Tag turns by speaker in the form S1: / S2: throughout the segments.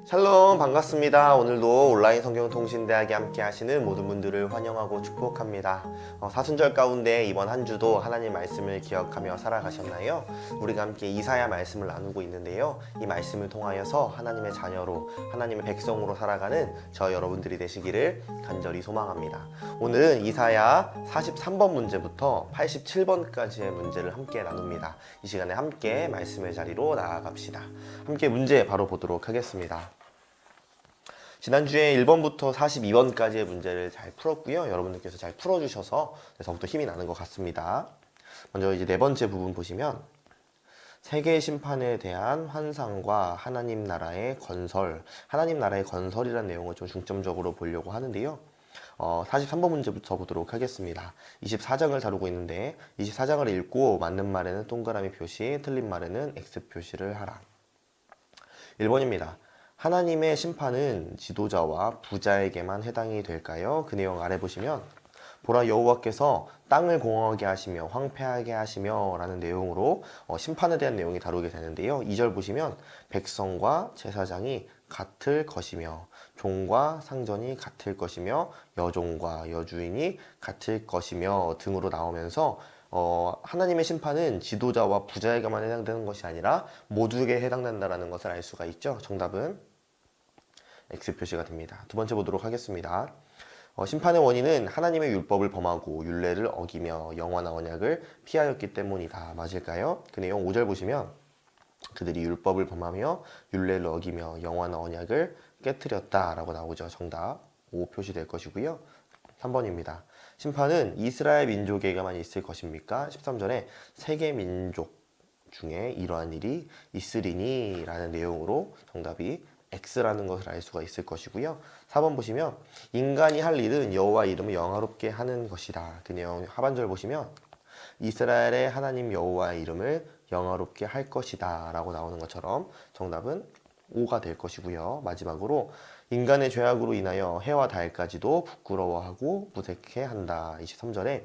S1: 샬롬 반갑습니다. 오늘도 온라인 성경통신대학에 함께 하시는 모든 분들을 환영하고 축복합니다. 사순절 가운데 이번 한 주도 하나님 말씀을 기억하며 살아가셨나요? 우리가 함께 이사야 말씀을 나누고 있는데요. 이 말씀을 통하여서 하나님의 자녀로 하나님의 백성으로 살아가는 저 여러분들이 되시기를 간절히 소망합니다. 오늘은 이사야 43번 문제부터 87번까지의 문제를 함께 나눕니다. 이 시간에 함께 말씀의 자리로 나아갑시다. 함께 문제 바로 보도록 하겠습니다. 지난주에 1번부터 42번까지의 문제를 잘 풀었고요. 여러분들께서 잘 풀어주셔서 더욱더 힘이 나는 것 같습니다. 먼저 이제 네 번째 부분 보시면 세계 심판에 대한 환상과 하나님 나라의 건설, 하나님 나라의 건설이라는 내용을 좀 중점적으로 보려고 하는데요. 43번 문제부터 보도록 하겠습니다. 24장을 다루고 있는데 24장을 읽고 맞는 말에는 동그라미 표시, 틀린 말에는 X 표시를 하라. 1번입니다. 하나님의 심판은 지도자와 부자에게만 해당이 될까요? 그 내용 아래 보시면 보라 여호와께서 땅을 공허하게 하시며 황폐하게 하시며 라는 내용으로 심판에 대한 내용이 다루게 되는데요. 2절 보시면 백성과 제사장이 같을 것이며 종과 상전이 같을 것이며 여종과 여주인이 같을 것이며 등으로 나오면서 하나님의 심판은 지도자와 부자에게만 해당되는 것이 아니라 모두에게 해당된다는 것을 알 수가 있죠. 정답은 X 표시가 됩니다. 두 번째 보도록 하겠습니다. 심판의 원인은 하나님의 율법을 범하고 율례를 어기며 영화나 언약을 피하였기 때문이다. 맞을까요? 그 내용 5절 보시면 그들이 율법을 범하며 율례를 어기며 영화나 언약을 깨뜨렸다 라고 나오죠. 정답 5 표시될 것이고요. 3번입니다. 심판은 이스라엘 민족에게만 있을 것입니까? 13절에 세계 민족 중에 이러한 일이 있으리니 라는 내용으로 정답이 X라는 것을 알 수가 있을 것이고요. 4번 보시면 인간이 할 일은 여호와 이름을 영화롭게 하는 것이다. 그 내용 하반절 보시면 이스라엘의 하나님 여호와의 이름을 영화롭게 할 것이다 라고 나오는 것처럼 정답은 5가 될 것이고요. 마지막으로 인간의 죄악으로 인하여 해와 달까지도 부끄러워하고 무색해한다. 23절에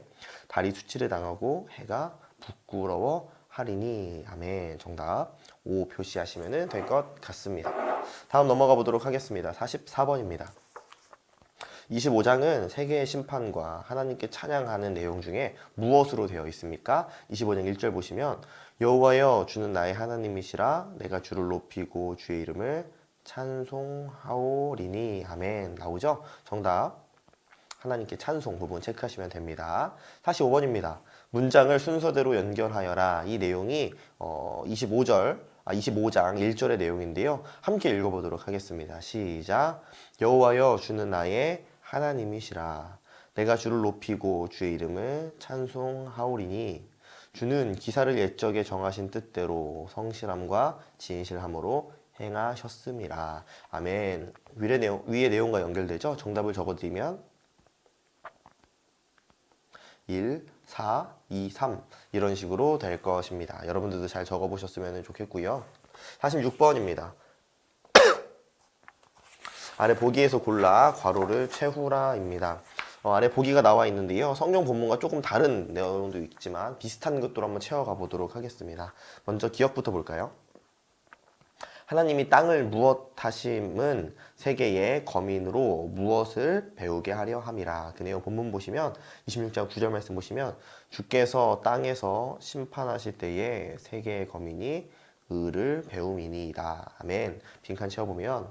S1: 달이 수치를 당하고 해가 부끄러워하리니. 아멘. 정답 5 표시하시면 될 것 같습니다. 다음 넘어가 보도록 하겠습니다. 44번입니다. 25장은 세계의 심판과 하나님께 찬양하는 내용 중에 무엇으로 되어 있습니까? 25장 1절 보시면 여호와여 주는 나의 하나님이시라 내가 주를 높이고 주의 이름을 찬송하오리니. 아멘. 나오죠? 정답 하나님께 찬송 부분 체크하시면 됩니다. 45번입니다. 문장을 순서대로 연결하여라. 이 내용이 25장 1절의 내용인데요. 함께 읽어보도록 하겠습니다. 시작. 여호와여 주는 나의 하나님이시라. 내가 주를 높이고 주의 이름을 찬송하오리니. 주는 기사를 옛적에 정하신 뜻대로 성실함과 진실함으로 행하셨음이라. 아멘. 위의 내용과 연결되죠? 정답을 적어드리면 1, 4, 2, 3 이런 식으로 될 것입니다. 여러분들도 잘 적어보셨으면 좋겠고요. 46번입니다. 아래 보기에서 골라 괄호를 채우라입니다. 아래 보기가 나와 있는데요. 성경 본문과 조금 다른 내용도 있지만 비슷한 것도 한번 채워가 보도록 하겠습니다. 먼저 기억부터 볼까요? 하나님이 땅을 무엇하심은 세계의 거민으로 무엇을 배우게 하려 함이라. 그 내용 본문 보시면 26장 9절 말씀 보시면 주께서 땅에서 심판하실 때에 세계의 거민이 의를 배움이니이다. 아멘. 빈칸 채워보면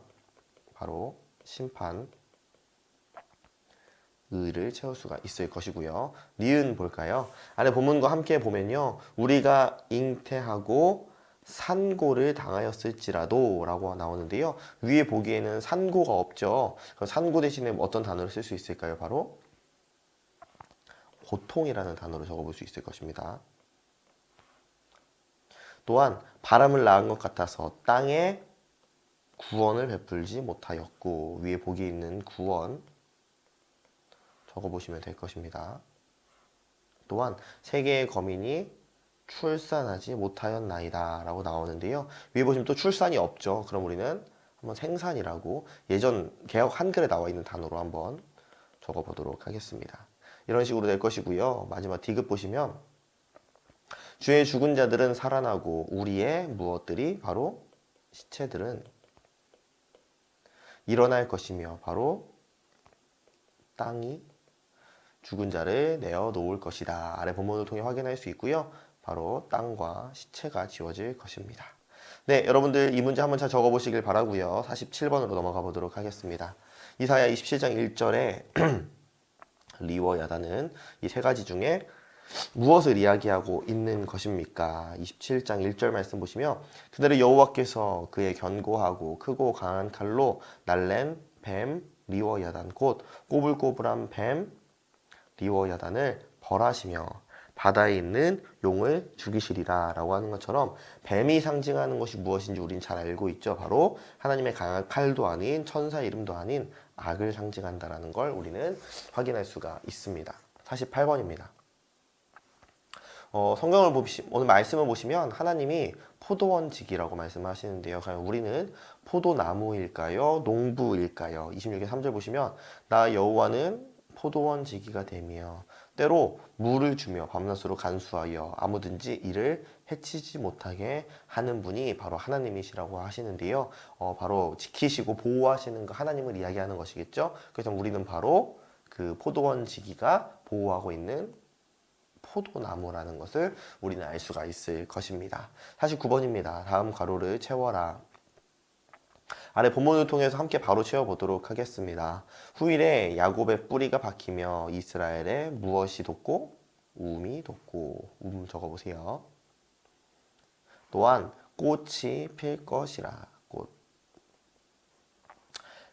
S1: 바로 심판 의를 채울 수가 있을 것이고요. 니은 볼까요? 아래 본문과 함께 보면요. 우리가 잉태하고 산고를 당하였을지라도 라고 나오는데요. 위에 보기에는 산고가 없죠. 그럼 산고 대신에 어떤 단어를 쓸 수 있을까요? 바로 고통이라는 단어로 적어볼 수 있을 것입니다. 또한 바람을 낳은 것 같아서 땅에 구원을 베풀지 못하였고, 위에 보기에 있는 구원 적어보시면 될 것입니다. 또한 세계의 거민이 출산하지 못하였나이다 라고 나오는데요. 위에 보시면 또 출산이 없죠. 그럼 우리는 한번 생산이라고 예전 개역 한글에 나와 있는 단어로 한번 적어보도록 하겠습니다. 이런 식으로 될 것이고요. 마지막 D급 보시면 주의 죽은 자들은 살아나고 우리의 무엇들이 바로 시체들은 일어날 것이며 바로 땅이 죽은 자를 내어 놓을 것이다. 아래 본문을 통해 확인할 수 있고요. 바로 땅과 시체가 지워질 것입니다. 네, 여러분들 이 문제 한번 잘 적어보시길 바라고요. 47번으로 넘어가 보도록 하겠습니다. 이사야 27장 1절에 리워 야단은 이 세 가지 중에 무엇을 이야기하고 있는 것입니까? 27장 1절 말씀 보시면 그날의 여호와께서 그의 견고하고 크고 강한 칼로 날랜 뱀 리워 야단 곧 꼬불꼬불한 뱀 리워 야단을 벌하시며 바다에 있는 용을 죽이시리라 라고 하는 것처럼 뱀이 상징하는 것이 무엇인지 우린 잘 알고 있죠. 바로 하나님의 강한 칼도 아닌 천사 이름도 아닌 악을 상징한다라는 걸 우리는 확인할 수가 있습니다. 48번입니다. 성경을 오늘 말씀을 보시면 하나님이 포도원지기라고 말씀하시는데요. 과연 우리는 포도나무일까요? 농부일까요? 26의 3절 보시면 나 여호와는 포도원지기가 되며 때로 물을 주며 밤낮으로 간수하여 아무든지 이를 해치지 못하게 하는 분이 바로 하나님이시라고 하시는데요. 바로 지키시고 보호하시는 그 하나님을 이야기하는 것이겠죠. 그래서 우리는 바로 그 포도원지기가 보호하고 있는 포도나무라는 것을 우리는 알 수가 있을 것입니다. 49번입니다. 다음 가로를 채워라. 아래 본문을 통해서 함께 바로 채워보도록 하겠습니다. 후일에 야곱의 뿌리가 박히며 이스라엘에 무엇이 돋고 우음이 돋고 적어보세요. 또한 꽃이 필 것이라. 꽃.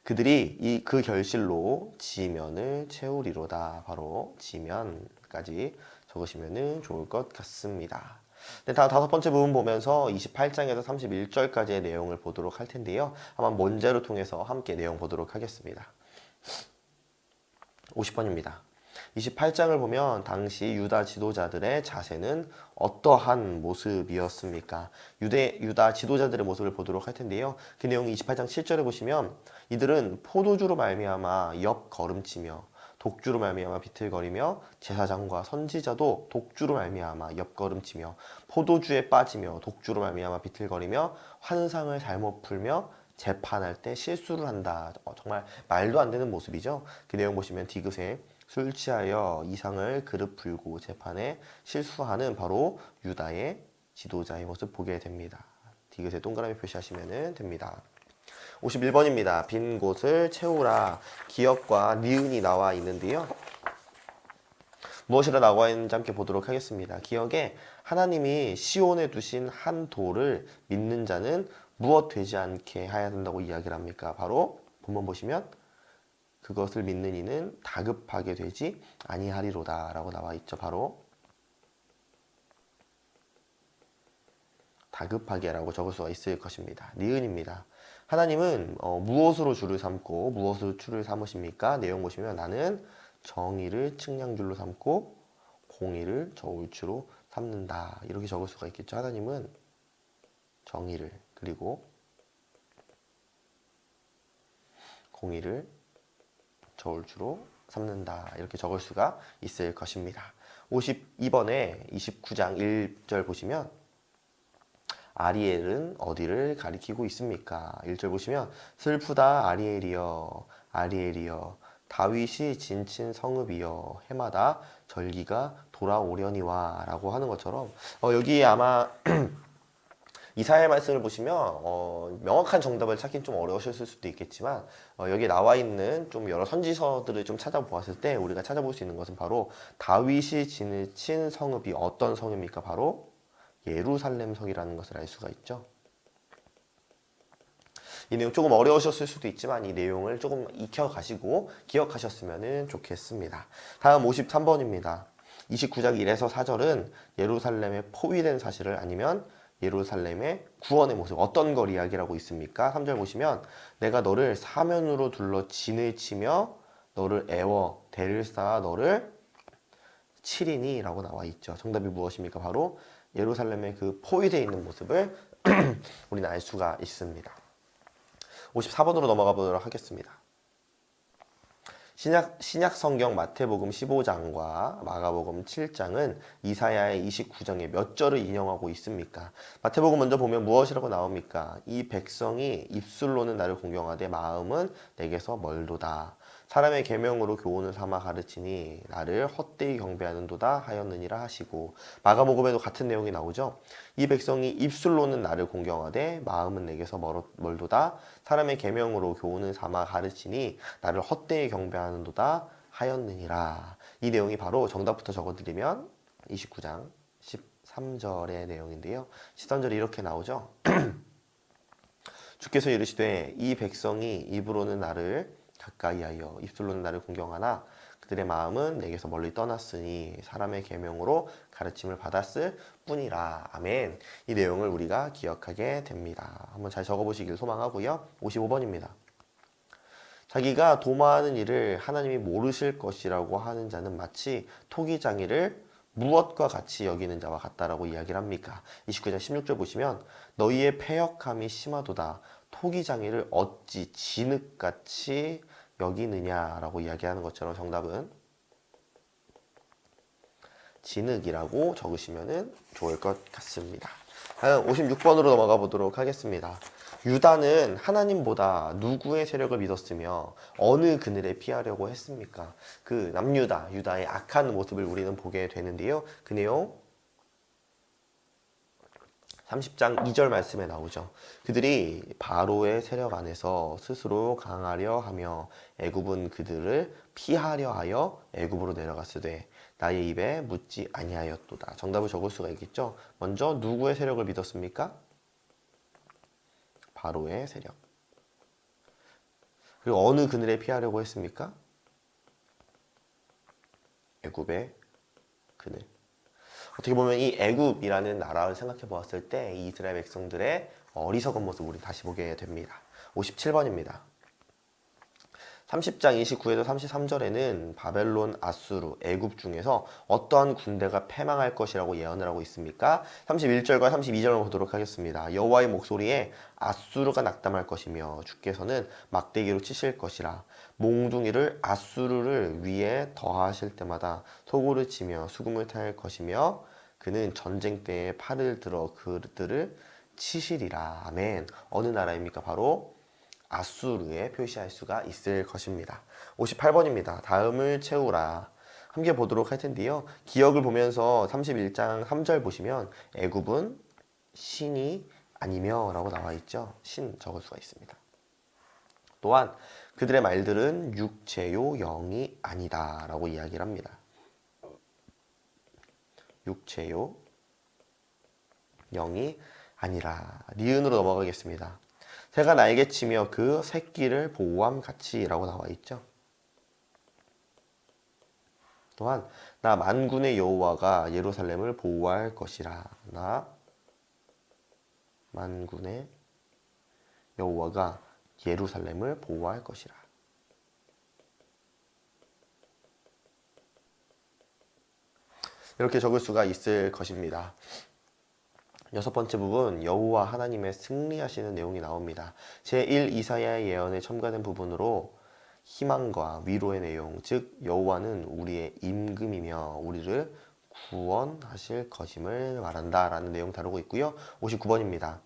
S1: 그들이 그 결실로 지면을 채우리로다. 바로 지면까지 적으시면 좋을 것 같습니다. 네, 다음 다섯 번째 부분 보면서 28장에서 31절까지의 내용을 보도록 할 텐데요. 한번 문제를 통해서 함께 내용 보도록 하겠습니다. 50번입니다. 28장을 보면 당시 유다 지도자들의 자세는 어떠한 모습이었습니까? 유다 지도자들의 모습을 보도록 할 텐데요. 그 내용이 28장 7절에 보시면 이들은 포도주로 말미암아 옆걸음치며 독주로 말미암아 비틀거리며 제사장과 선지자도 독주로 말미암아 옆걸음치며 포도주에 빠지며 독주로 말미암아 비틀거리며 환상을 잘못 풀며 재판할 때 실수를 한다. 정말 말도 안 되는 모습이죠. 그 내용 보시면 디귿에 술 취하여 이상을 그릇 풀고 재판에 실수하는 바로 유다의 지도자의 모습 보게 됩니다. 디귿에 동그라미 표시하시면 됩니다. 51번입니다. 빈 곳을 채우라. 기역과 니은이 나와 있는데요. 무엇이라 나와 있는지 함께 보도록 하겠습니다. 기역에 하나님이 시온에 두신 한 돌을 믿는 자는 무엇 되지 않게 해야 된다고 이야기를 합니까? 바로 본문 보시면 그것을 믿는 이는 다급하게 되지 아니하리로다 라고 나와 있죠. 바로 다급하게 라고 적을 수가 있을 것입니다. 니은입니다. 하나님은 무엇으로 주를 삼고 무엇으로 추를 삼으십니까? 내용 보시면 나는 정의를 측량줄로 삼고 공의를 저울추로 삼는다. 이렇게 적을 수가 있겠죠. 하나님은 정의를 그리고 공의를 저울추로 삼는다. 이렇게 적을 수가 있을 것입니다. 52번에 29장 1절 보시면 아리엘은 어디를 가리키고 있습니까? 1절 보시면 슬프다 아리엘이여 아리엘이여 다윗이 진친 성읍이여 해마다 절기가 돌아오려니와 라고 하는 것처럼 여기 아마 이사야의 말씀을 보시면 명확한 정답을 찾긴 좀 어려우셨을 수도 있겠지만 여기 나와 있는 좀 여러 선지서들을 좀 찾아보았을 때 우리가 찾아볼 수 있는 것은 바로 다윗이 지친 성읍이 어떤 성입니까? 바로 예루살렘 성이라는 것을 알 수가 있죠. 이 내용 조금 어려우셨을 수도 있지만 이 내용을 조금 익혀가시고 기억하셨으면 좋겠습니다. 다음 53번입니다. 29장 1에서 4절은 예루살렘에 포위된 사실을 아니면 예루살렘의 구원의 모습 어떤 걸 이야기하고 있습니까? 3절 보시면 내가 너를 사면으로 둘러 진을 치며 너를 애워 대를 쌓아 너를 치리니 라고 나와 있죠. 정답이 무엇입니까? 바로 예루살렘의 그 포위되어 있는 모습을 우리는 알 수가 있습니다. 54번으로 넘어가 보도록 하겠습니다. 신약 성경 마태복음 15장과 마가복음 7장은 이사야의 29장에 몇 절을 인용하고 있습니까? 마태복음 먼저 보면 무엇이라고 나옵니까? 이 백성이 입술로는 나를 공경하되 마음은 내게서 멀도다. 사람의 계명으로 교훈을 삼아 가르치니 나를 헛되이 경배하는도다 하였느니라 하시고, 마가복음에도 같은 내용이 나오죠. 이 백성이 입술로는 나를 공경하되 마음은 내게서 멀도다. 사람의 계명으로 교훈을 삼아 가르치니 나를 헛되이 경배하는도다 하였느니라. 이 내용이 바로 정답부터 적어드리면 29장 13절의 내용인데요. 13절이 이렇게 나오죠. 주께서 이르시되 이 백성이 입으로는 나를 가까이하여 입술로는 나를 공경하나 그들의 마음은 내게서 멀리 떠났으니 사람의 계명으로 가르침을 받았을 뿐이라. 아멘. 이 내용을 우리가 기억하게 됩니다. 한번 잘 적어보시길 소망하고요. 55번입니다. 자기가 도모하는 일을 하나님이 모르실 것이라고 하는 자는 마치 토기장이를 무엇과 같이 여기는 자와 같다라고 이야기를 합니까? 29장 16절 보시면 너희의 패역함이 심하도다. 토기장이를 어찌 진흙같이 여기느냐라고 이야기하는 것처럼 정답은 진흙이라고 적으시면 좋을 것 같습니다. 다음 56번으로 넘어가 보도록 하겠습니다. 유다는 하나님보다 누구의 세력을 믿었으며 어느 그늘에 피하려고 했습니까? 그 남유다, 유다의 악한 모습을 우리는 보게 되는데요. 그 내용 30장 2절 말씀에 나오죠. 그들이 바로의 세력 안에서 스스로 강하려 하며 애굽은 그들을 피하려 하여 애굽으로 내려갔으되 나의 입에 묻지 아니하였도다. 정답을 적을 수가 있겠죠. 먼저 누구의 세력을 믿었습니까? 바로의 세력. 그리고 어느 그늘에 피하려고 했습니까? 애굽의 그늘. 어떻게 보면 이 애굽이라는 나라를 생각해 보았을 때 이 이스라엘 백성들의 어리석은 모습을 우리 다시 보게 됩니다. 57번입니다. 30장 29에서 33절에는 바벨론, 아수르, 애굽 중에서 어떠한 군대가 패망할 것이라고 예언을 하고 있습니까? 31절과 32절을 보도록 하겠습니다. 여호와의 목소리에 아수르가 낙담할 것이며 주께서는 막대기로 치실 것이라. 몽둥이를 아수르를 위에 더하실 때마다 소고를 치며 수금을 탈 것이며 그는 전쟁 때에 팔을 들어 그들을 치시리라. 아멘. 어느 나라입니까? 바로 아수르에 표시할 수가 있을 것입니다. 58번입니다. 다음을 채우라. 함께 보도록 할 텐데요. 기억을 보면서 31장 3절 보시면 애굽은 신이 아니며 라고 나와 있죠. 신 적을 수가 있습니다. 또한 그들의 말들은 육체요 영이 아니다 라고 이야기를 합니다. 육체요 영이 아니라. 니은으로 넘어가겠습니다. 새가 날개 치며 그 새끼를 보호함 같이 라고 나와 있죠. 또한 나 만군의 여호와가 예루살렘을 보호할 것이라. 나 만군의 여호와가 예루살렘을 보호할 것이라. 이렇게 적을 수가 있을 것입니다. 여섯 번째 부분, 여호와 하나님의 승리하시는 내용이 나옵니다. 제1 이사야의 예언에 첨가된 부분으로 희망과 위로의 내용, 즉 여호와는 우리의 임금이며 우리를 구원하실 것임을 말한다 라는 내용 다루고 있고요. 59번입니다.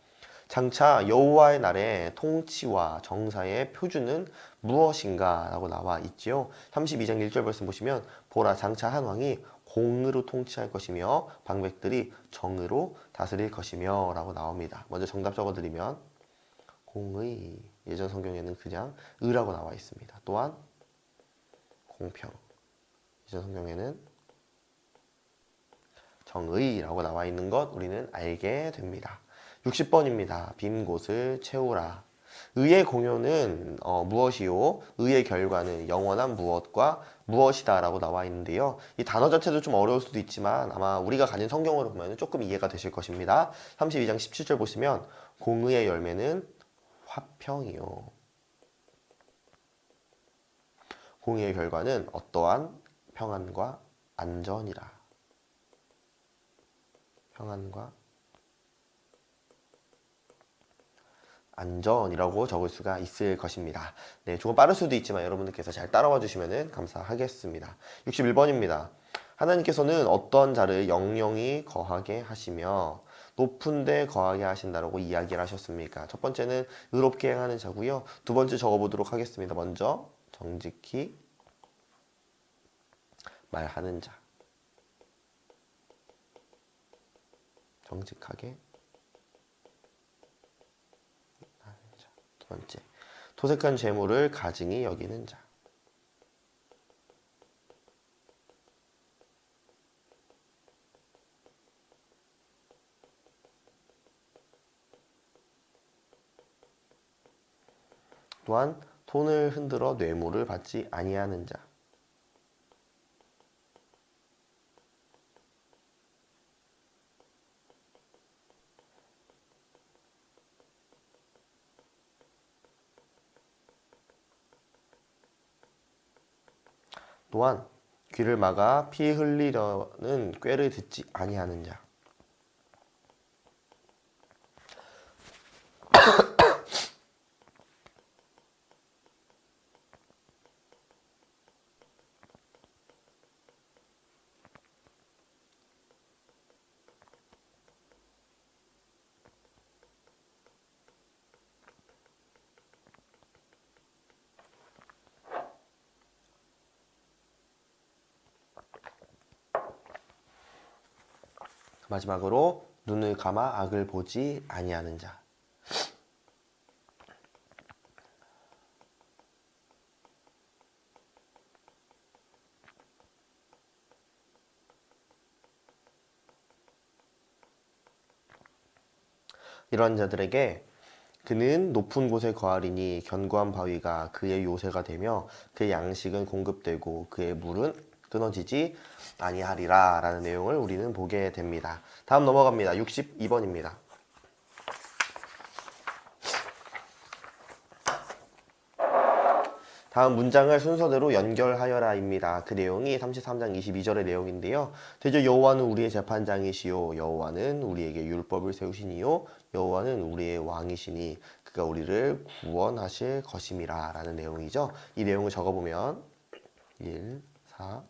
S1: 장차 여호와의 날에 통치와 정사의 표준은 무엇인가 라고 나와 있지요. 32장 1절 말씀 보시면 보라 장차 한 왕이 공의로 통치할 것이며 방백들이 정의로 다스릴 것이며 라고 나옵니다. 먼저 정답 적어드리면 공의, 예전 성경에는 그냥 의라고 나와 있습니다. 또한 공평, 예전 성경에는 정의라고 나와 있는 것 우리는 알게 됩니다. 60번입니다. 빈 곳을 채우라. 의의 공효는 무엇이요? 의의 결과는 영원한 무엇과 무엇이다 라고 나와 있는데요. 이 단어 자체도 좀 어려울 수도 있지만 아마 우리가 가진 성경으로 보면 조금 이해가 되실 것입니다. 32장 17절 보시면 공의의 열매는 화평이요. 공의의 결과는 어떠한 평안과 안전이라. 평안과 안전이라고 적을 수가 있을 것입니다. 네, 조금 빠를 수도 있지만 여러분들께서 잘 따라와 주시면 감사하겠습니다. 61번입니다. 하나님께서는 어떤 자를 영영이 거하게 하시며 높은 데 거하게 하신다라고 이야기를 하셨습니까? 첫 번째는 의롭게 행하는 자고요. 두 번째 적어보도록 하겠습니다. 먼저 정직히 말하는 자. 정직하게 하는 자. 두 번째, 토색한 재물을 가증히 여기는 자. 또한 손을 흔들어 뇌물을 받지 아니하는 자. 또한 귀를 막아 피 흘리려는 꾀를 듣지 아니하는 자. 마지막으로 눈을 감아 악을 보지 아니하는 자. 이런 자들에게 그는 높은 곳에 거하리니 견고한 바위가 그의 요새가 되며 그의 양식은 공급되고 그의 물은 끊어지지 아니하리라 라는 내용을 우리는 보게 됩니다. 다음 넘어갑니다. 62번입니다. 다음 문장을 순서대로 연결하여라입니다. 그 내용이 33장 22절의 내용인데요. 대저 여호와는 우리의 재판장이시요 여호와는 우리에게 율법을 세우시니요 여호와는 우리의 왕이시니 그가 우리를 구원하실 것임이라 라는 내용이죠. 이 내용을 적어보면 1, 4,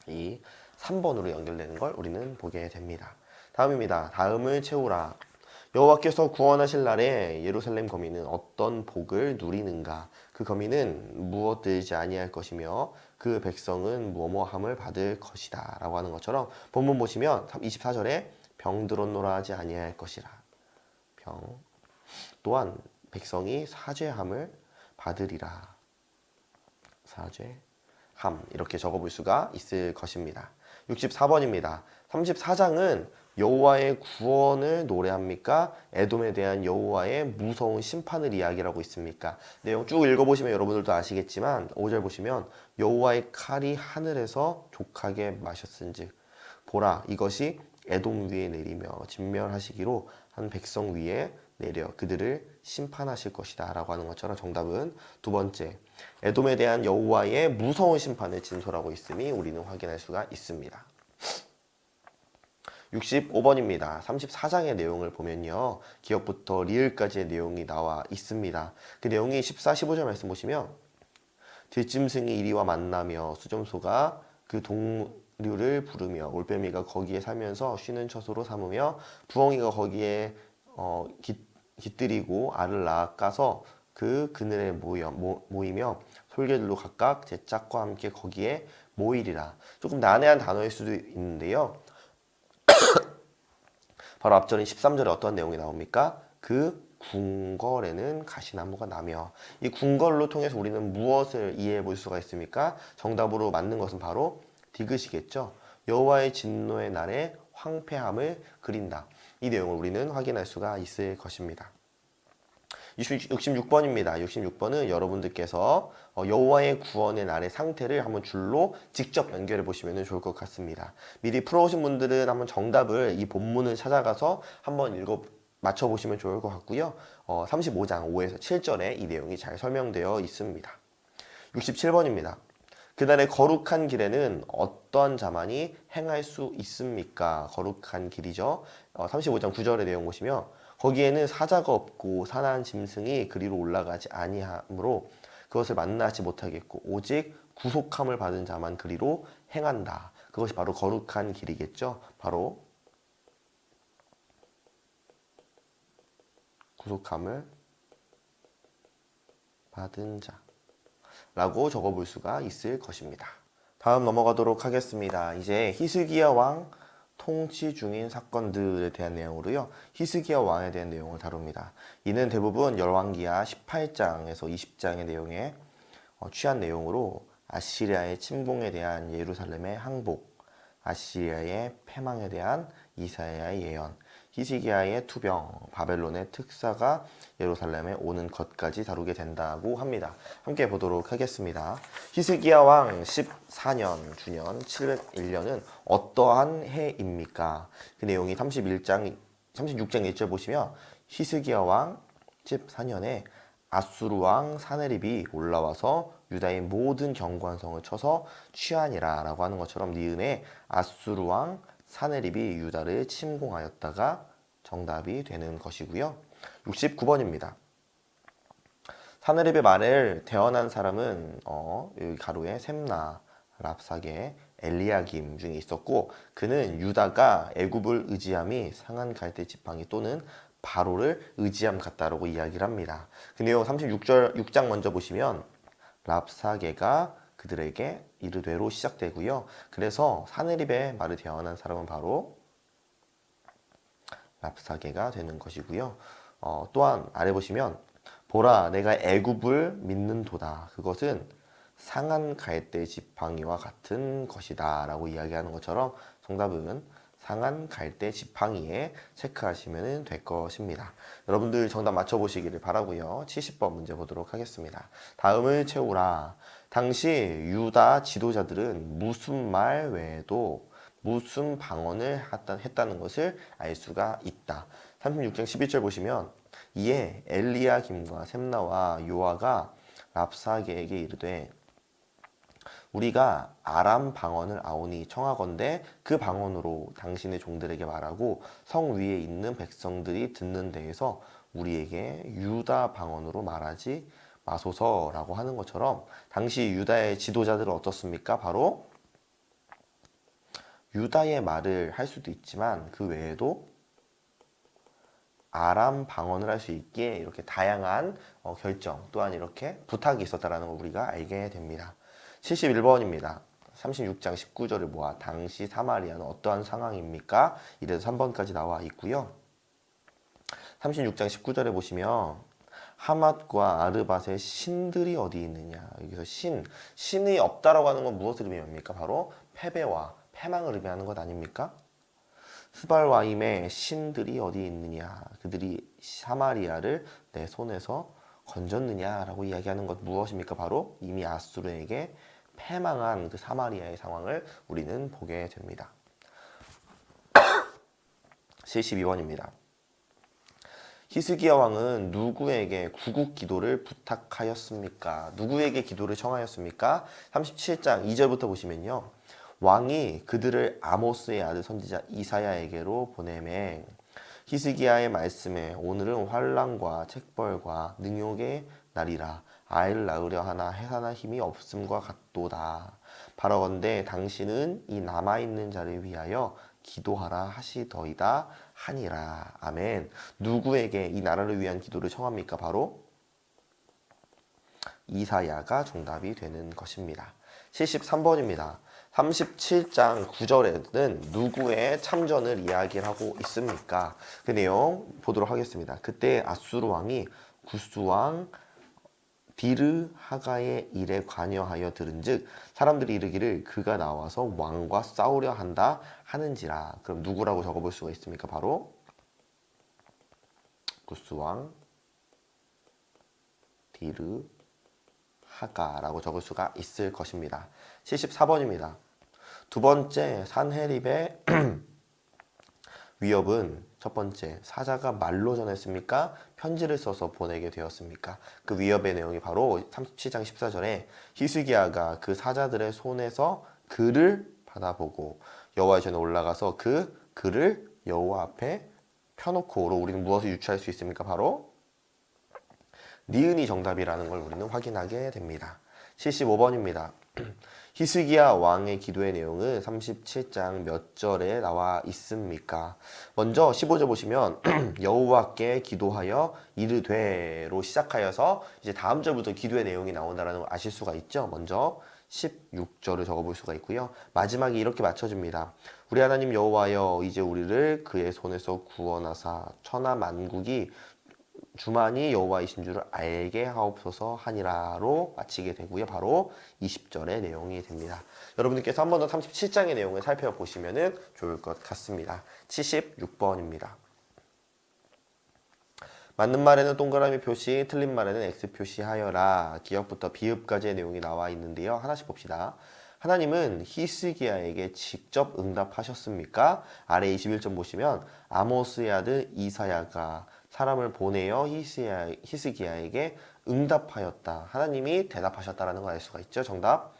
S1: 2, 3번으로 연결되는 걸 우리는 보게 됩니다. 다음입니다. 다음을 채우라. 여호와께서 구원하실 날에 예루살렘 거민은 어떤 복을 누리는가? 그 거민은 무엇 들지 아니할 것이며 그 백성은 뭐뭐함을 받을 것이다 라고 하는 것처럼 본문 보시면 24절에 병들었노라 하지 아니할 것이라. 병. 또한 백성이 사죄함을 받으리라. 사죄함. 이렇게 적어볼 수가 있을 것입니다. 64번입니다. 34장은 여호와의 구원을 노래합니까? 에돔에 대한 여호와의 무서운 심판을 이야기하고 있습니까? 내용 쭉 읽어보시면 여러분들도 아시겠지만 5절 보시면 여호와의 칼이 하늘에서 족하게 마셨은즉 보라 이것이 에돔 위에 내리며 진멸하시기로 한 백성 위에 내려 그들을 심판하실 것이다 라고 하는 것처럼 정답은 두 번째 에돔에 대한 여호와의 무서운 심판을 진술하고 있음이 우리는 확인할 수가 있습니다. 65번입니다. 34장의 내용을 보면요. 기업부터 리을까지의 내용이 나와 있습니다. 그 내용이 14, 15절 말씀 보시면 들짐승이 이리와 만나며 수점소가 그 동류를 부르며 올빼미가 거기에 살면서 쉬는 처소로 삼으며 부엉이가 거기에 깃들이고 알을 낳아 까서 그 그늘에 모이며 솔개들도 각각 제 짝과 함께 거기에 모이리라. 조금 난해한 단어일 수도 있는데요. 바로 앞절인 13절에 어떤 내용이 나옵니까? 그 궁궐에는 가시나무가 나며 이 궁궐로 통해서 우리는 무엇을 이해해 볼 수가 있습니까? 정답으로 맞는 것은 바로 디귿이겠죠. 여호와의 진노의 날에 황폐함을 그린다. 이 내용을 우리는 확인할 수가 있을 것입니다. 66번입니다. 66번은 여러분들께서 여호와의 구원의 날의 상태를 한번 줄로 직접 연결해 보시면 좋을 것 같습니다. 미리 풀어오신 분들은 한번 정답을 이 본문을 찾아가서 한번 맞춰보시면 좋을 것 같고요. 35장 5에서 7절에 이 내용이 잘 설명되어 있습니다. 67번입니다. 그날의 거룩한 길에는 어떤 자만이 행할 수 있습니까? 거룩한 길이죠. 35장 9절의 내용 보시면 거기에는 사자가 없고 사나운 짐승이 그리로 올라가지 아니하므로 그것을 만나지 못하겠고 오직 구속함을 받은 자만 그리로 행한다. 그것이 바로 거룩한 길이겠죠. 바로 구속함을 받은 자라고 적어볼 수가 있을 것입니다. 다음 넘어가도록 하겠습니다. 이제 히스기야 왕 통치 중인 사건들에 대한 내용으로요. 히스기야 왕에 대한 내용을 다룹니다. 이는 대부분 열왕기하 18장에서 20장의 내용에 취한 내용으로 아시리아의 침공에 대한 예루살렘의 항복, 아시리아의 패망에 대한 이사야의 예언, 히스기야의 투병, 바벨론의 특사가 예루살렘에 오는 것까지 다루게 된다고 합니다. 함께 보도록 하겠습니다. 히스기야 왕 14년 주년 701년은 어떠한 해입니까? 그 내용이 36장 1절 보시면 히스기야 왕 14년에 아수르 왕 사네립이 올라와서 유다의 모든 경관성을 쳐서 취하니라 라고 하는 것처럼 니은에 아수르 왕 사네립이 유다를 침공하였다가 정답이 되는 것이고요. 69번입니다. 사네립의 말을 대언한 사람은 여기 가로에 셈나, 랍사게, 엘리야김 중에 있었고 그는 유다가 애굽을 의지함이 상한 갈대 지팡이 또는 바로를 의지함 같다라고 이야기를 합니다. 그 내용 36장 먼저 보시면 랍사게가 그들에게 이르되로 시작되고요. 그래서 사네립의 말을 대언한 사람은 바로 랍사게가 되는 것이고요. 또한 아래 보시면 보라 내가 애굽을 믿는도다. 그것은 상한 갈대 지팡이와 같은 것이다 라고 이야기하는 것처럼 정답은 상한 갈대 지팡이에 체크하시면 될 것입니다. 여러분들 정답 맞춰보시기를 바라고요. 70번 문제 보도록 하겠습니다. 다음을 채우라. 당시 유다 지도자들은 무슨 말 외에도 무슨 방언을 했다는 것을 알 수가 있다. 36장 11절 보시면 이에 엘리야김과 셈나와 요아가 랍사게에게 이르되 우리가 아람 방언을 아오니 청하건대 그 방언으로 당신의 종들에게 말하고 성 위에 있는 백성들이 듣는 데에서 우리에게 유다 방언으로 말하지 마소서라고 하는 것처럼 당시 유다의 지도자들은 어떻습니까? 바로 유다의 말을 할 수도 있지만 그 외에도 아람 방언을 할 수 있게 이렇게 다양한 결정 또한 이렇게 부탁이 있었다는 걸 우리가 알게 됩니다. 71번입니다. 36장 19절을 모아 당시 사마리아는 어떠한 상황입니까? 이래서 3번까지 나와 있고요. 36장 19절에 보시면 하맛과 아르밧의 신들이 어디 있느냐. 여기서 신이 없다라고 하는 건 무엇을 의미합니까? 바로 패배와 패망을 의미하는 것 아닙니까? 스발와임의 신들이 어디 있느냐. 그들이 사마리아를 내 손에서 건졌느냐라고 이야기하는 것 무엇입니까? 바로 이미 아수르에게 패망한 그 사마리아의 상황을 우리는 보게 됩니다. 72번입니다. 히스기야 왕은 누구에게 구국 기도를 부탁하였습니까? 누구에게 기도를 청하였습니까? 37장 2절부터 보시면요. 왕이 그들을 아모스의 아들 선지자 이사야에게로 보내매 히스기야의 말씀에 오늘은 환난과 책벌과 능욕의 날이라 아이를 낳으려 하나 해산할 힘이 없음과 같도다. 바라건대 당신은 이 남아있는 자를 위하여 기도하라 하시더이다 하니라. 아멘. 누구에게 이 나라를 위한 기도를 청합니까? 바로 이사야가 정답이 되는 것입니다. 73번입니다. 37장 9절에는 누구의 참전을 이야기를 하고 있습니까? 그 내용 보도록 하겠습니다. 그때 아수르 왕이 구스 왕 디르하가의 일에 관여하여 들은즉 사람들이 이르기를 그가 나와서 왕과 싸우려 한다 하는지라. 그럼 누구라고 적어볼 수가 있습니까? 바로 구스 왕 디르하가라고 적을 수가 있을 것입니다. 74번입니다. 두 번째 산헤립의 위협은 첫 번째 사자가 말로 전했습니까? 편지를 써서 보내게 되었습니까? 그 위협의 내용이 바로 37장 14절에 히스기야가 그 사자들의 손에서 글을 받아보고 여호와의 전에 올라가서 그 글을 여호와 앞에 펴놓고로 우리는 무엇을 유추할 수 있습니까? 바로 니은이 정답이라는 걸 우리는 확인하게 됩니다. 75번입니다. 히스기야 왕의 기도의 내용은 37장 몇 절에 나와 있습니까? 먼저 15절 보시면 여호와께 기도하여 이르되로 시작하여서 이제 다음 절부터 기도의 내용이 나온다는 걸 아실 수가 있죠. 먼저 16절을 적어볼 수가 있고요. 마지막에 이렇게 맞춰줍니다. 우리 하나님 여호와여 이제 우리를 그의 손에서 구원하사 천하 만국이 주만이 여호와이신 줄을 알게 하옵소서 하니라로 마치게 되고요. 바로 20절의 내용이 됩니다. 여러분들께서 한 번 더 37장의 내용을 살펴보시면 좋을 것 같습니다. 76번입니다. 맞는 말에는 동그라미 표시, 틀린 말에는 X 표시하여라. 기역부터 비읍까지의 내용이 나와 있는데요. 하나씩 봅시다. 하나님은 히스기야에게 직접 응답하셨습니까? 아래 21절 보시면 아모스의 아들 이사야가 사람을 보내어 히스기야에게 응답하였다. 하나님이 대답하셨다라는 걸 알 수가 있죠. 정답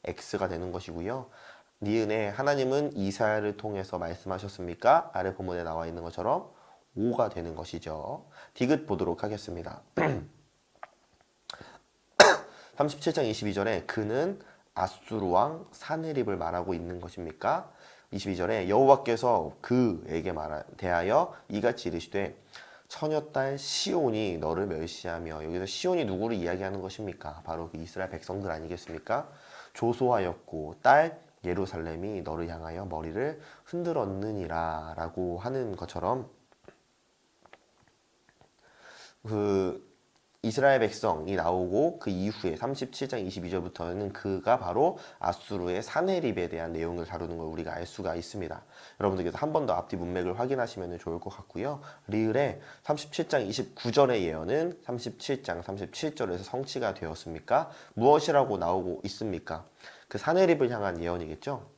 S1: X가 되는 것이고요. 니은에 하나님은 이사야를 통해서 말씀하셨습니까? 아래 본문에 나와 있는 것처럼 O가 되는 것이죠. 디귿 보도록 하겠습니다. 37장 22절에 그는 아수르 왕 사네립을 말하고 있는 것입니까? 22절에 여호와께서 그에게 대하여 이같이 이르시되 처녀딸 시온이 너를 멸시하며, 여기서 시온이 누구를 이야기하는 것입니까? 바로 그 이스라엘 백성들 아니겠습니까? 조소하였고 딸 예루살렘이 너를 향하여 머리를 흔들었느니라 라고 하는 것처럼 그 이스라엘 백성이 나오고 그 이후에 37장 22절부터는 그가 바로 아수르의 사네립에 대한 내용을 다루는 걸 우리가 알 수가 있습니다. 여러분들께서 한 번 더 앞뒤 문맥을 확인하시면 좋을 것 같고요. 리을의 37장 29절의 예언은 37장 37절에서 성취가 되었습니까? 무엇이라고 나오고 있습니까? 그 사네립을 향한 예언이겠죠.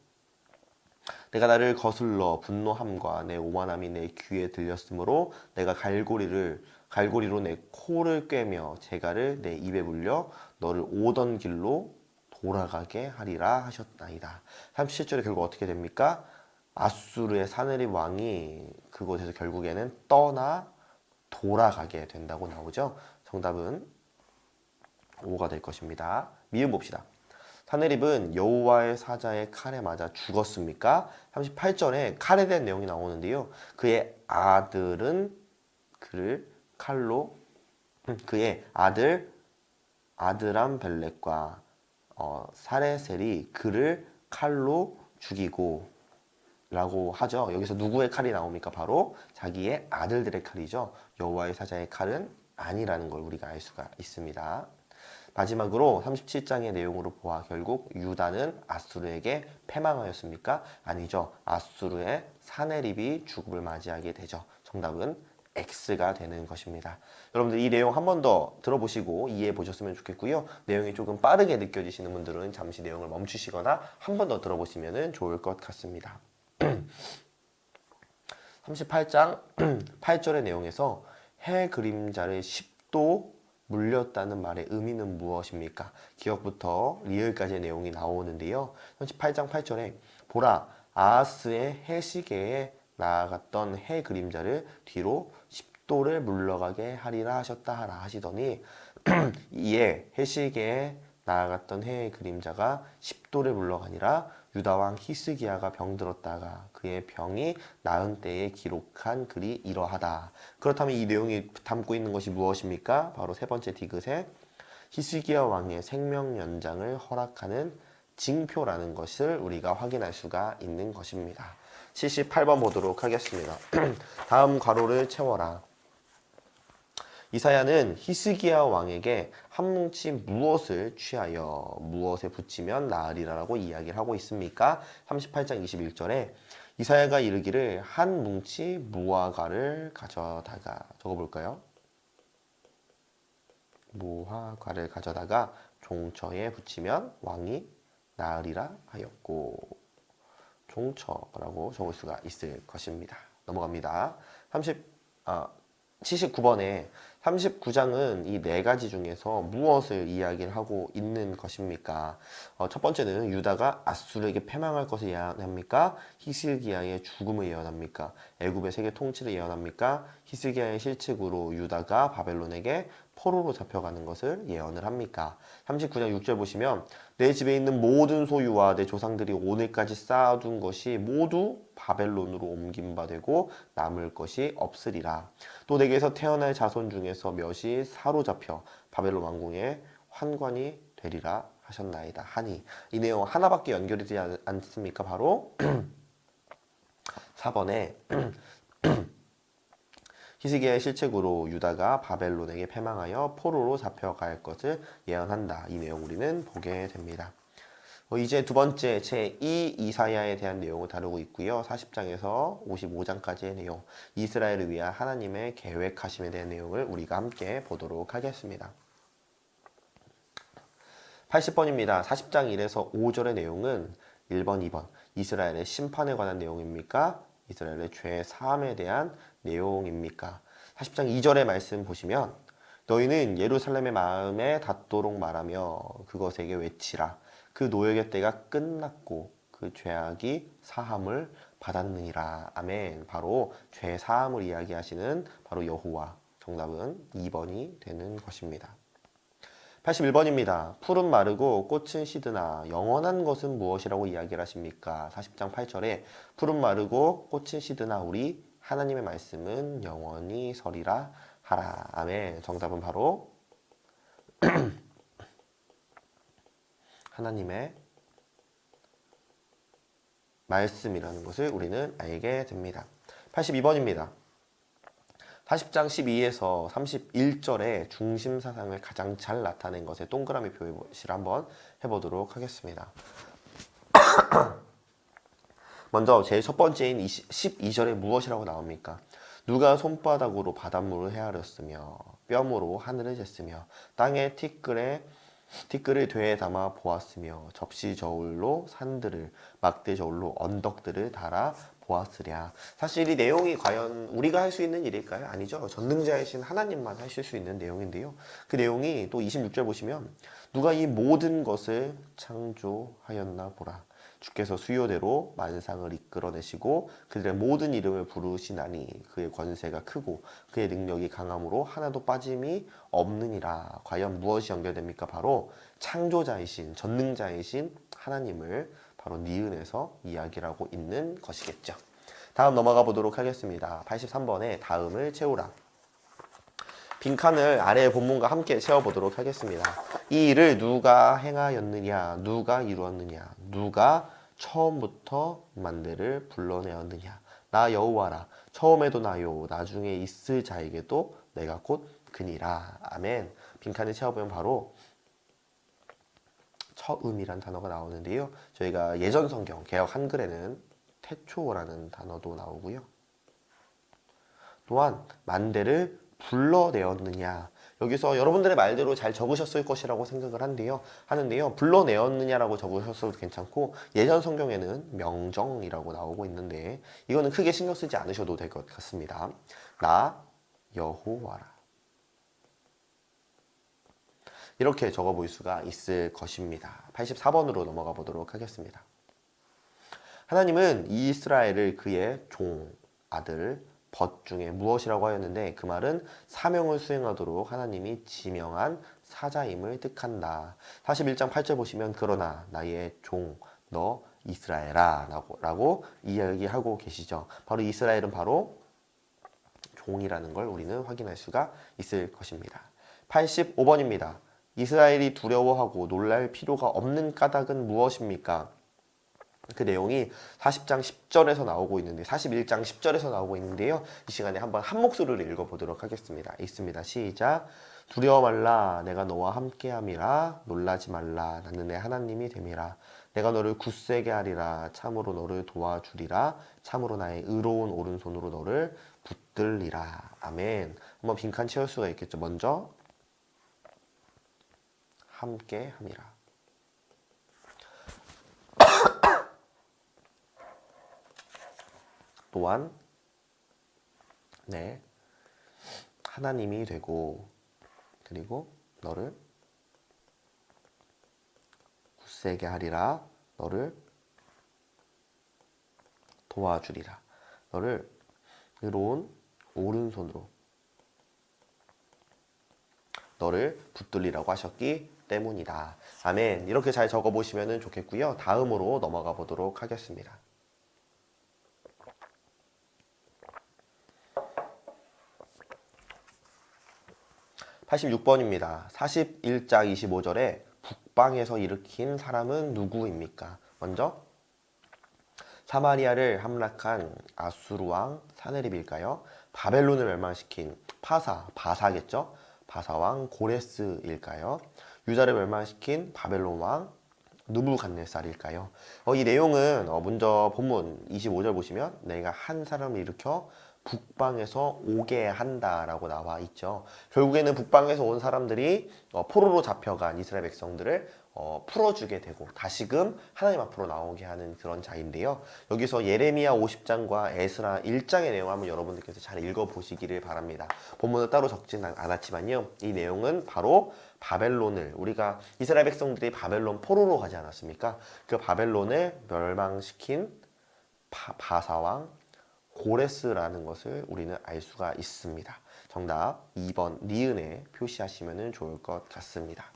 S1: 내가 나를 거슬러 분노함과 내 오만함이 내 귀에 들렸으므로 내가 갈고리로 내 코를 꿰며 재갈을 내 입에 물려 너를 오던 길로 돌아가게 하리라 하셨나이다. 37절에 결국 어떻게 됩니까? 아수르의 사네립 왕이 그곳에서 결국에는 떠나 돌아가게 된다고 나오죠. 정답은 5가 될 것입니다. 미음 봅시다. 사네립은 여호와의 사자의 칼에 맞아 죽었습니까? 38절에 칼에 대한 내용이 나오는데요. 그의 아들은 그를 칼로 그의 아드람 벨렉과 사레셀이 그를 칼로 죽이고 라고 하죠. 여기서 누구의 칼이 나옵니까? 바로 자기의 아들들의 칼이죠. 여호와의 사자의 칼은 아니라는 걸 우리가 알 수가 있습니다. 마지막으로 37장의 내용으로 보아 결국 유다는 아수르에게 패망하였습니까? 아니죠. 아수르의 사네립이 죽음을 맞이하게 되죠. 정답은 X가 되는 것입니다. 여러분들 이 내용 한 번 더 들어보시고 이해해 보셨으면 좋겠고요. 내용이 조금 빠르게 느껴지시는 분들은 잠시 내용을 멈추시거나 한 번 더 들어보시면 좋을 것 같습니다. 38장 8절의 내용에서 해 그림자를 10도 물렸다는 말의 의미는 무엇입니까? 기역부터 리을까지의 내용이 나오는데요. 38장 8절에 보라 아하스의 해시계에 나아갔던 해 그림자를 뒤로 10도를 물러가게 하리라 하셨다 하라 하시더니 이에 해시계에 나아갔던 해의 그림자가 10도를 물러가니라 유다왕 히스기야가 병들었다가 그의 병이 나은 때에 기록한 글이 이러하다. 그렇다면 이 내용이 담고 있는 것이 무엇입니까? 바로 세 번째 디귿에 히스기야 왕의 생명 연장을 허락하는 징표라는 것을 우리가 확인할 수가 있는 것입니다. 78번 보도록 하겠습니다. 다음 괄호를 채워라. 이사야는 히스기야 왕에게 한 뭉치 무엇을 취하여 무엇에 붙이면 나으리라고 이야기를 하고 있습니까? 38장 21절에 이사야가 이르기를 한 뭉치 무화과를 가져다가 적어볼까요? 무화과를 가져다가 종처에 붙이면 왕이 나으리라 하였고 종처라고 적을 수가 있을 것입니다. 넘어갑니다. 79번에 39장은 이 네 가지 중에서 무엇을 이야기를 하고 있는 것입니까? 첫 번째는 유다가 아수르에게 패망할 것을 예언합니까? 히스기야의 죽음을 예언합니까? 애굽의 세계 통치를 예언합니까? 히스기야의 실책으로 유다가 바벨론에게 포로로 잡혀가는 것을 예언을 합니까? 39장 6절 보시면 내 집에 있는 모든 소유와 내 조상들이 오늘까지 쌓아둔 것이 모두 바벨론으로 옮긴 바 되고 남을 것이 없으리라. 또 내게서 태어날 자손 중에서 몇이 사로잡혀 바벨론 왕궁의 환관이 되리라 하셨나이다 하니, 이 내용 하나밖에 연결이 되지 않습니까? 바로 4번에 히스기야의 실책으로 유다가 바벨론에게 패망하여 포로로 잡혀갈 것을 예언한다. 이 내용 우리는 보게 됩니다. 이제 두 번째 제2 이사야에 대한 내용을 다루고 있고요. 40장에서 55장까지의 내용, 이스라엘을 위한 하나님의 계획하심에 대한 내용을 우리가 함께 보도록 하겠습니다. 80번입니다. 40장 1에서 5절의 내용은 1번, 2번 이스라엘의 심판에 관한 내용입니까? 이스라엘의 죄 사함에 대한 내용입니까? 40장 2절의 말씀 보시면 너희는 예루살렘의 마음에 닿도록 말하며 그것에게 외치라. 그 노역의 때가 끝났고 그 죄악이 사함을 받았느니라. 아멘. 바로 죄 사함을 이야기하시는 바로 여호와. 정답은 2번이 되는 것입니다. 81번입니다. 풀은 마르고 꽃은 시드나 영원한 것은 무엇이라고 이야기를 하십니까? 40장 8절에 풀은 마르고 꽃은 시드나 우리 하나님의 말씀은 영원히 서리라 하라. 아멘. 정답은 바로 하나님의 말씀이라는 것을 우리는 알게 됩니다. 82번입니다. 40장 12에서 31절의 중심 사상을 가장 잘 나타낸 것의 동그라미 표시를 한번 해보도록 하겠습니다. 먼저 제일 첫 번째인 12절에 무엇이라고 나옵니까? 누가 손바닥으로 바닷물을 헤아렸으며 뼘으로 하늘을 쟀으며 땅의 티끌을 되에 담아 보았으며 접시 저울로 산들을 막대 저울로 언덕들을 달아 보았으랴. 사실 이 내용이 과연 우리가 할 수 있는 일일까요? 아니죠. 전능자이신 하나님만 하실 수 있는 내용인데요. 그 내용이 또 26절 보시면 누가 이 모든 것을 창조하였나 보라. 주께서 수요대로 만상을 이끌어내시고 그들의 모든 이름을 부르시나니 그의 권세가 크고 그의 능력이 강함으로 하나도 빠짐이 없느니라. 과연 무엇이 연결됩니까? 바로 창조자이신 전능자이신 하나님을 바로 니은에서 이야기를 하고 있는 것이겠죠. 다음 넘어가 보도록 하겠습니다. 83번에 다음을 채우라. 빈칸을 아래의 본문과 함께 채워보도록 하겠습니다. 이 일을 누가 행하였느냐, 누가 이루었느냐, 누가 처음부터 만대를 불러내었느냐. 나 여호와라. 처음에도 나요, 나중에 있을 자에게도 내가 곧 그니라. 아멘. 빈칸을 채워보면 바로 처음이란 단어가 나오는데요. 저희가 예전 성경 개역 한글에는 태초라는 단어도 나오고요. 또한 만대를 불러내었느냐. 여기서 여러분들의 말대로 잘 적으셨을 것이라고 생각을 하는데요. 불러내었느냐라고 적으셨어도 괜찮고 예전 성경에는 명정이라고 나오고 있는데 이거는 크게 신경 쓰지 않으셔도 될 것 같습니다. 나 여호와라. 이렇게 적어 볼 수가 있을 것입니다. 84번으로 넘어가 보도록 하겠습니다. 하나님은 이스라엘을 그의 종, 아들, 벗 중에 무엇이라고 하였는데 그 말은 사명을 수행하도록 하나님이 지명한 사자임을 뜻한다. 41장 8절 보시면 그러나 나의 종, 너 이스라엘아 라고 이야기하고 계시죠. 바로 이스라엘은 바로 종이라는 걸 우리는 확인할 수가 있을 것입니다. 85번입니다. 이스라엘이 두려워하고 놀랄 필요가 없는 까닭은 무엇입니까? 그 내용이 40장 10절에서 나오고 있는데 41장 10절에서 나오고 있는데요. 이 시간에 한번 한 목소리로 읽어보도록 하겠습니다. 읽습니다. 시작. 두려워 말라. 내가 너와 함께함이라. 놀라지 말라. 나는 내 하나님이 됨이라. 내가 너를 굳세게 하리라. 참으로 너를 도와주리라. 참으로 나의 의로운 오른손으로 너를 붙들리라. 아멘. 한번 빈칸 채울 수가 있겠죠. 먼저 함께함이라. 또한 하나님이 되고 그리고 너를 굳세게 하리라. 너를 도와주리라. 너를 의로운 오른손으로 너를 붙들리라고 하셨기 때문이다. 아멘. 이렇게 잘 적어보시면 좋겠고요. 다음으로 넘어가 보도록 하겠습니다. 86번입니다. 41장 25절에 북방에서 일으킨 사람은 누구입니까? 먼저 사마리아를 함락한 아수르 왕 사네립일까요? 바벨론을 멸망시킨 바사겠죠? 바사 왕 고레스일까요? 유다를 멸망시킨 바벨론 왕 느부갓네살일까요? 이 내용은 먼저 본문 25절 보시면 내가 한 사람을 일으켜 북방에서 오게 한다라고 나와 있죠. 결국에는 북방에서 온 사람들이 포로로 잡혀간 이스라엘 백성들을 풀어주게 되고 다시금 하나님 앞으로 나오게 하는 그런 자인데요. 여기서 예레미야 50장과 에스라 1장의 내용을 한번 여러분들께서 잘 읽어보시기를 바랍니다. 본문을 따로 적진 않았지만요. 이 내용은 바로 바벨론을 우리가 이스라엘 백성들이 바벨론 포로로 가지 않았습니까? 그 바벨론을 멸망시킨 바사왕 고레스라는 것을 우리는 알 수가 있습니다. 정답 2번 니은에 표시하시면 좋을 것 같습니다.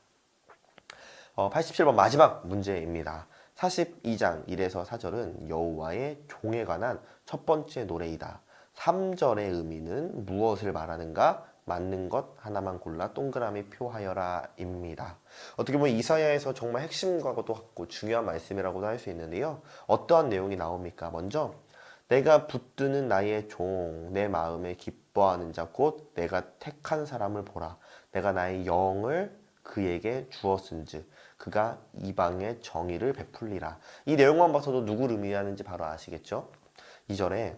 S1: 87번 마지막 문제입니다. 42장 1에서 4절은 여호와의 종에 관한 첫 번째 노래이다. 3절의 의미는 무엇을 말하는가? 맞는 것 하나만 골라 동그라미 표하여라 입니다. 어떻게 보면 이사야에서 정말 핵심과도 같고 중요한 말씀이라고도 할 수 있는데요. 어떠한 내용이 나옵니까? 먼저 내가 붙드는 나의 종, 내 마음에 기뻐하는 자, 곧 내가 택한 사람을 보라. 내가 나의 영을 그에게 주었은즉 그가 이방의 정의를 베풀리라. 이 내용만 봐서도 누구를 의미하는지 바로 아시겠죠? 2절에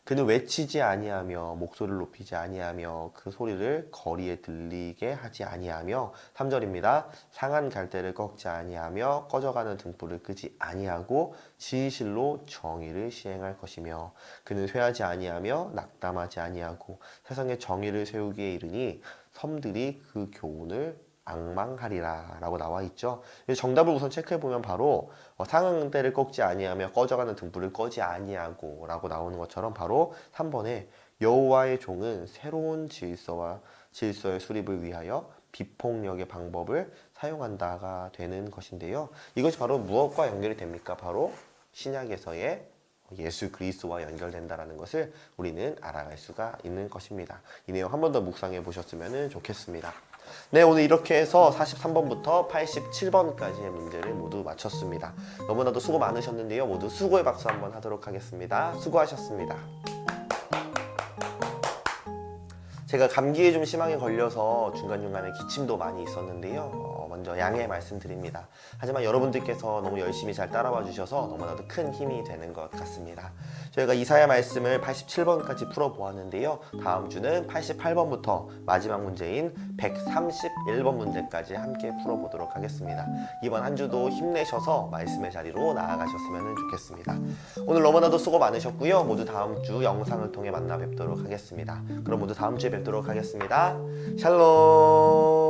S1: 그는 외치지 아니하며 목소리를 높이지 아니하며 그 소리를 거리에 들리게 하지 아니하며 3절입니다. 상한 갈대를 꺾지 아니하며 꺼져가는 등불을 끄지 아니하고 진실로 정의를 시행할 것이며 그는 쇠하지 아니하며 낙담하지 아니하고 세상에 정의를 세우기에 이르니 섬들이 그 교훈을 앙망하리라 라고 나와 있죠. 정답을 우선 체크해 보면 바로 상한대를 꺾지 아니하며 꺼져가는 등불을 꺼지 아니하고 라고 나오는 것처럼 바로 3번에 여호와의 종은 새로운 질서의 수립을 위하여 비폭력의 방법을 사용한다가 되는 것인데요. 이것이 바로 무엇과 연결이 됩니까? 바로 신약에서의 예수 그리스도와 연결된다는 것을 우리는 알아갈 수가 있는 것입니다. 이 내용 한 번 더 묵상해 보셨으면 좋겠습니다. 네, 오늘 이렇게 해서 43번부터 87번까지의 문제를 모두 마쳤습니다. 너무나도 수고 많으셨는데요. 모두 수고의 박수 한번 하도록 하겠습니다. 수고하셨습니다. 제가 감기에 좀 심하게 걸려서 중간중간에 기침도 많이 있었는데요. 먼저 양해 말씀드립니다. 하지만 여러분들께서 너무 열심히 잘 따라와 주셔서 너무나도 큰 힘이 되는 것 같습니다. 저희가 이사야 말씀을 87번까지 풀어보았는데요. 다음 주는 88번부터 마지막 문제인 131번 문제까지 함께 풀어보도록 하겠습니다. 이번 한 주도 힘내셔서 말씀의 자리로 나아가셨으면 좋겠습니다. 오늘 너무나도 수고 많으셨고요. 모두 다음 주 영상을 통해 만나 뵙도록 하겠습니다. 그럼 모두 다음 주에 뵙도록 하겠습니다. 샬롬.